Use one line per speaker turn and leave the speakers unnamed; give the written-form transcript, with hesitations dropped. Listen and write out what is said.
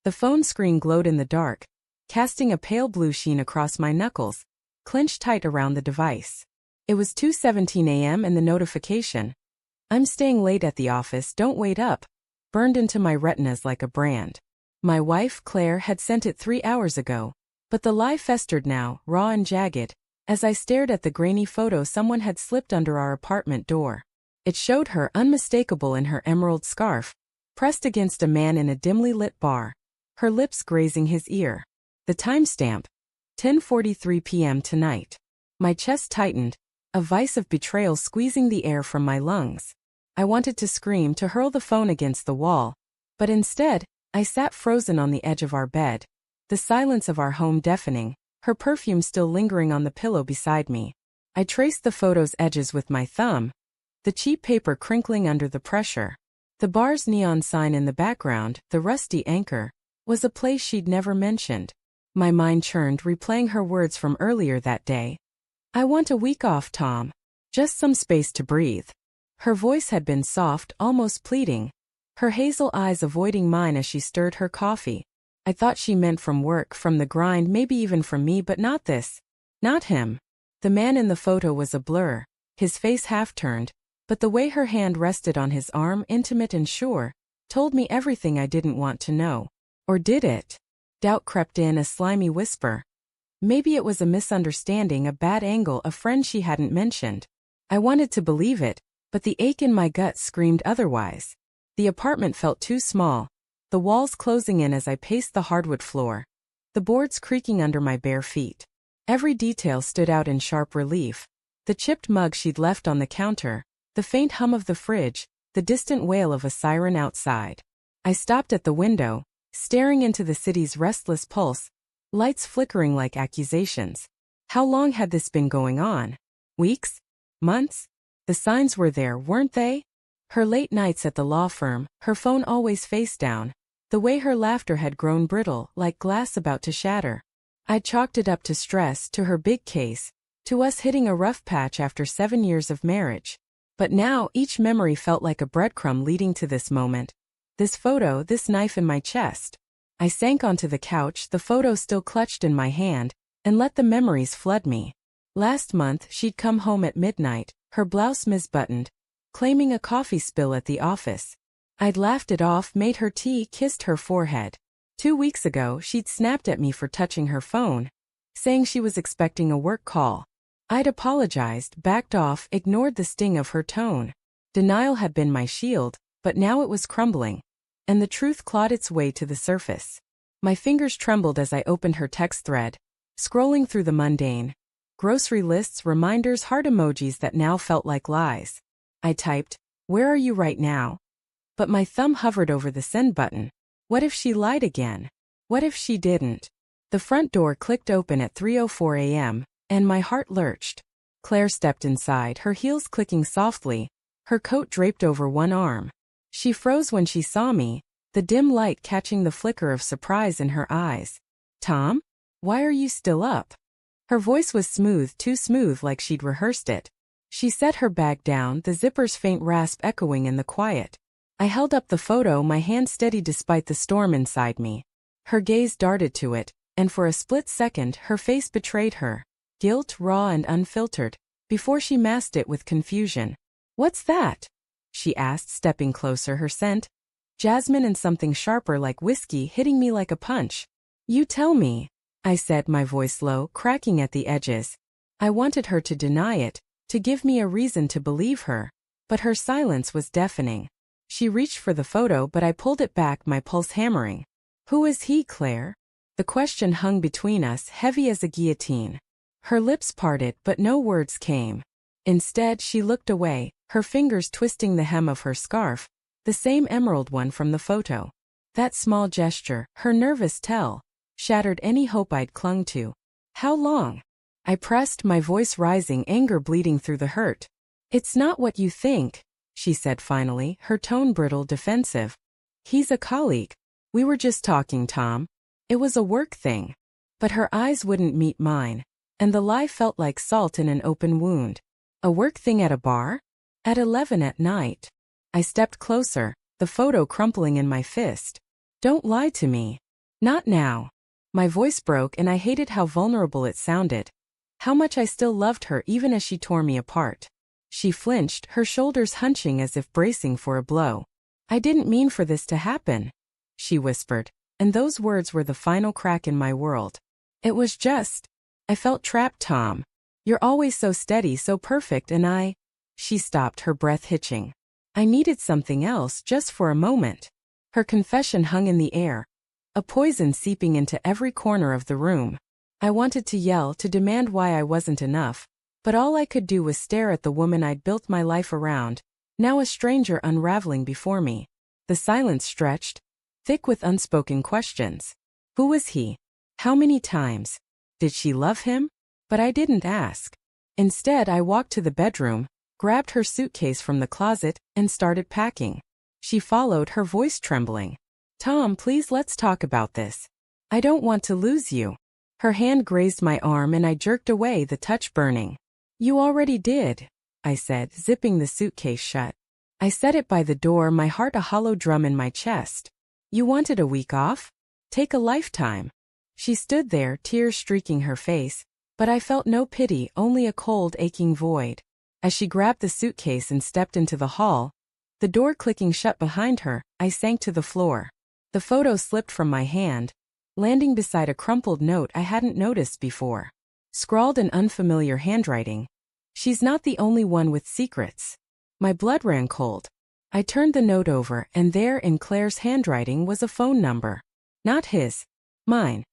The phone screen glowed in the dark, casting a pale blue sheen across my knuckles, clenched tight around the device. It was 2:17 a.m. and the notification, "I'm staying late at the office, don't wait up," burned into my retinas like a brand. My wife, Claire, had sent it 3 hours ago, but the lie festered now, raw and jagged, as I stared at the grainy photo someone had slipped under our apartment door. It showed her unmistakable in her emerald scarf, pressed against a man in a dimly lit bar, her lips grazing his ear. The timestamp, 10:43 p.m. tonight. My chest tightened, a vice of betrayal squeezing the air from my lungs. I wanted to scream, to hurl the phone against the wall, but instead, I sat frozen on the edge of our bed, the silence of our home deafening, her perfume still lingering on the pillow beside me. I traced the photo's edges with my thumb, the cheap paper crinkling under the pressure. The bar's neon sign in the background, the rusty anchor, was a place she'd never mentioned. My mind churned, replaying her words from earlier that day. "I want a week off, Tom. Just some space to breathe." Her voice had been soft, almost pleading, her hazel eyes avoiding mine as she stirred her coffee. I thought she meant from work, from the grind, maybe even from me, but not this. Not him. The man in the photo was a blur, his face half-turned, but the way her hand rested on his arm, intimate and sure, told me everything I didn't want to know. Or did it? Doubt crept in, a slimy whisper. Maybe it was a misunderstanding, a bad angle, a friend she hadn't mentioned. I wanted to believe it, but the ache in my gut screamed otherwise. The apartment felt too small, the walls closing in as I paced the hardwood floor, the boards creaking under my bare feet. Every detail stood out in sharp relief. The chipped mug she'd left on the counter, the faint hum of the fridge, the distant wail of a siren outside. I stopped at the window, staring into the city's restless pulse, lights flickering like accusations. How long had this been going on? Weeks? Months? The signs were there, weren't they? Her late nights at the law firm, her phone always face down, the way her laughter had grown brittle, like glass about to shatter. I'd chalked it up to stress, to her big case, to us hitting a rough patch after 7 years of marriage. But now each memory felt like a breadcrumb leading to this moment. This photo, this knife in my chest. I sank onto the couch, the photo still clutched in my hand, and let the memories flood me. Last month, she'd come home at midnight, her blouse misbuttoned, claiming a coffee spill at the office. I'd laughed it off, made her tea, kissed her forehead. 2 weeks ago, she'd snapped at me for touching her phone, saying she was expecting a work call. I'd apologized, backed off, ignored the sting of her tone. Denial had been my shield, but now it was crumbling, and the truth clawed its way to the surface. My fingers trembled as I opened her text thread, scrolling through the mundane. Grocery lists, reminders, heart emojis that now felt like lies. I typed, "Where are you right now?" But my thumb hovered over the send button. What if she lied again? What if she didn't? The front door clicked open at 3:04 a.m., and my heart lurched. Claire stepped inside, her heels clicking softly, her coat draped over one arm. She froze when she saw me, the dim light catching the flicker of surprise in her eyes. "Tom? Why are you still up?" Her voice was smooth, too smooth, like she'd rehearsed it. She set her bag down, the zipper's faint rasp echoing in the quiet. I held up the photo, my hand steady despite the storm inside me. Her gaze darted to it, and for a split second her face betrayed her. Guilt, raw and unfiltered, before she masked it with confusion. "What's that?" she asked, stepping closer, her scent, jasmine and something sharper like whiskey, hitting me like a punch. "You tell me," I said, my voice low, cracking at the edges. I wanted her to deny it, to give me a reason to believe her, but her silence was deafening. She reached for the photo, but I pulled it back, my pulse hammering. "Who is he, Claire?" The question hung between us, heavy as a guillotine. Her lips parted, but no words came. Instead, she looked away, her fingers twisting the hem of her scarf, the same emerald one from the photo. That small gesture, her nervous tell, shattered any hope I'd clung to. "How long?" I pressed, my voice rising, anger bleeding through the hurt. "It's not what you think," she said finally, her tone brittle, defensive. "He's a colleague. We were just talking, Tom. It was a work thing." But her eyes wouldn't meet mine, and the lie felt like salt in an open wound. A work thing at a bar? At 11 at night. I stepped closer, the photo crumpling in my fist. "Don't lie to me." Not now. My voice broke and I hated how vulnerable it sounded. How much I still loved her even as she tore me apart. She flinched, her shoulders hunching as if bracing for a blow. I didn't mean for this to happen, she whispered, and those words were the final crack in my world. It was just. I felt trapped, Tom. You're always so steady, so perfect, and I. She stopped, her breath hitching. I needed something else just for a moment. Her confession hung in the air, a poison seeping into every corner of the room. I wanted to yell, to demand why I wasn't enough, but all I could do was stare at the woman I'd built my life around, now a stranger unraveling before me. The silence stretched, thick with unspoken questions. Who was he? How many times? Did she love him? But I didn't ask. Instead, I walked to the bedroom, grabbed her suitcase from the closet, and started packing. She followed, her voice trembling. Tom, please, let's talk about this. I don't want to lose you. Her hand grazed my arm and I jerked away, the touch burning. You already did, I said, zipping the suitcase shut. I set it by the door, my heart a hollow drum in my chest. You wanted a week off? Take a lifetime. She stood there, tears streaking her face, but I felt no pity, only a cold, aching void. As she grabbed the suitcase and stepped into the hall, the door clicking shut behind her, I sank to the floor. The photo slipped from my hand, landing beside a crumpled note I hadn't noticed before. Scrawled in unfamiliar handwriting. She's not the only one with secrets. My blood ran cold. I turned the note over, and there in Claire's handwriting was a phone number. Not his. Mine.